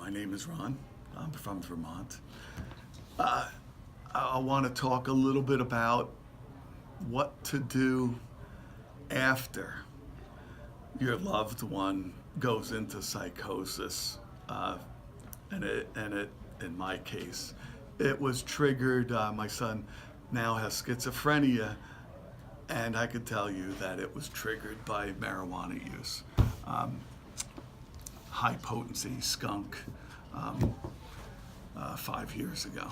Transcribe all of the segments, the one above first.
My name is Ron. I'm from Vermont. I want to talk a little bit about what to do after your loved one goes into psychosis. In my case, it was triggered. My son now has schizophrenia, and I could tell you that it was triggered by marijuana use. High potency skunk 5 years ago.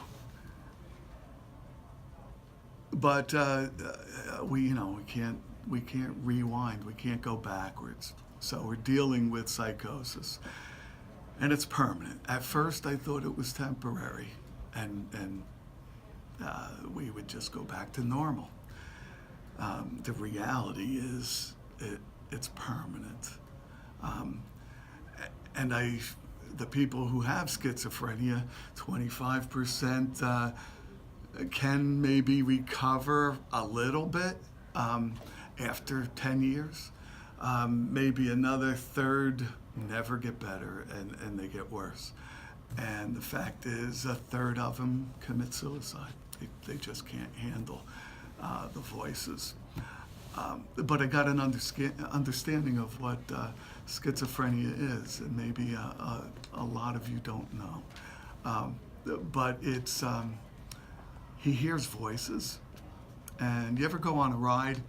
But we can't rewind. We can't go backwards. So we're dealing with psychosis, and it's permanent. At first, I thought it was temporary, and we would just go back to normal. The reality is it's permanent. And the people who have schizophrenia, 25% can maybe recover a little bit after 10 years. Maybe another third never get better, and they get worse. And the fact is, a third of them commit suicide. They just can't handle the voices. But I got an understanding of what schizophrenia is, and maybe a lot of you don't know. But it's, he hears voices. And you ever go on a ride,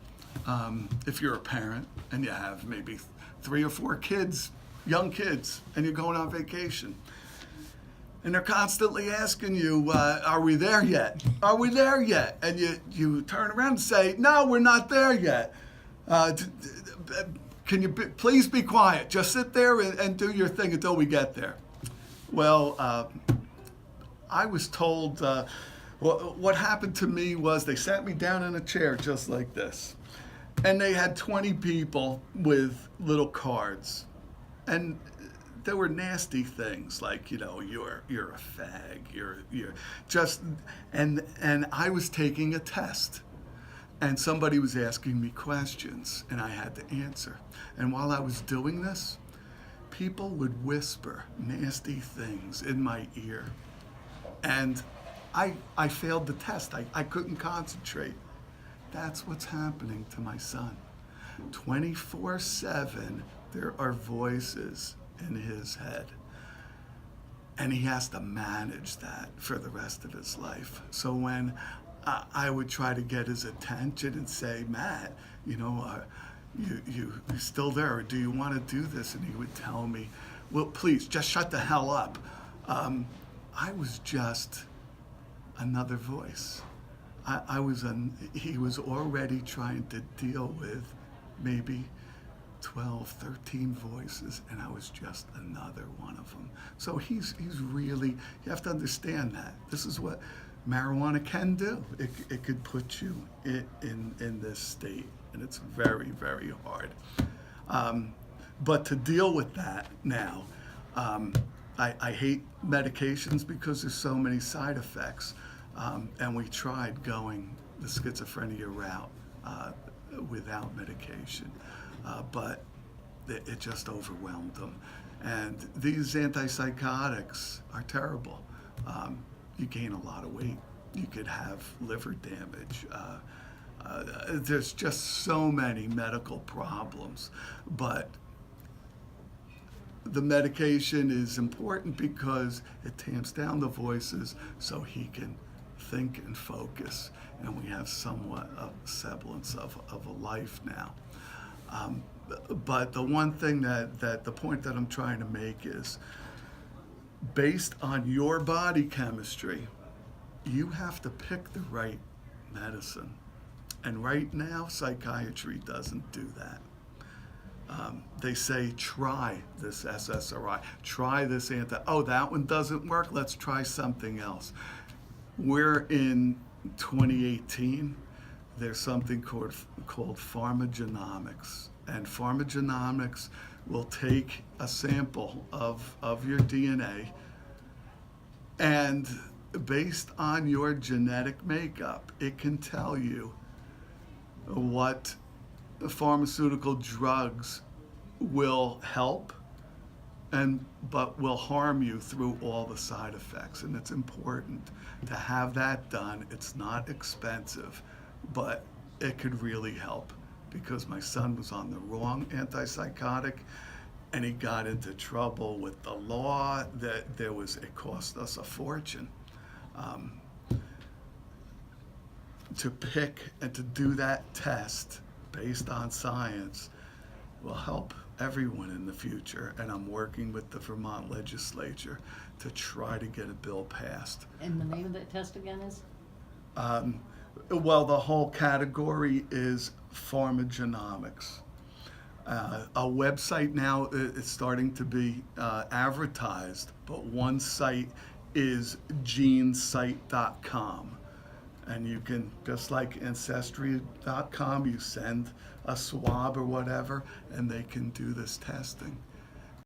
if you're a parent and you have maybe 3 or 4 kids, young kids, and you're going on vacation, and they're constantly asking you, are we there yet? Are we there yet? And you turn around and say, no, we're not there yet. Can you please be quiet? Just sit there and do your thing until we get there. Well, I was told, what happened to me was they sat me down in a chair just like this. And they had 20 people with little cards. And there were nasty things like, you're a fag, you're just, and I was taking a test, and somebody was asking me questions, and I had to answer. And while I was doing this, people would whisper nasty things in my ear, and I failed the test. I couldn't concentrate. That's what's happening to my son. 24/7, there are voices in his head, and he has to manage that for the rest of his life. So when I would try to get his attention and say, Matt, you still there, or do you want to do this? And he would tell me, well, please just shut the hell up. I was just another voice. He was already trying to deal with maybe 12, 13 voices, and I was just another one of them. So he's really, you have to understand that. This is what marijuana can do. It could put you in this state, and it's very, very hard. But to deal with that now, I hate medications because there's so many side effects. And we tried going the schizophrenia route without medication. But it just overwhelmed them. And these antipsychotics are terrible. You gain a lot of weight. You could have liver damage. There's just so many medical problems. But the medication is important because it tamps down the voices so he can think and focus. And we have somewhat of a semblance of a life now. But the one thing that the point that I'm trying to make is, based on your body chemistry, you have to pick the right medicine. And right now, psychiatry doesn't do that. They say, try this SSRI, try this that one doesn't work, let's try something else. We're in 2018. There's something called pharmacogenomics. And pharmacogenomics will take a sample of your DNA, and based on your genetic makeup, it can tell you what pharmaceutical drugs will help but will harm you through all the side effects. And it's important to have that done. It's not expensive, but it could really help, because my son was on the wrong antipsychotic and he got into trouble with the law. It cost us a fortune. To pick and to do that test based on science will help everyone in the future, and I'm working with the Vermont legislature to try to get a bill passed. And the name of that test again is? Well, the whole category is pharmacogenomics. A website now is starting to be advertised, but one site is genesite.com. And you can, just like Ancestry.com, you send a swab or whatever, and they can do this testing.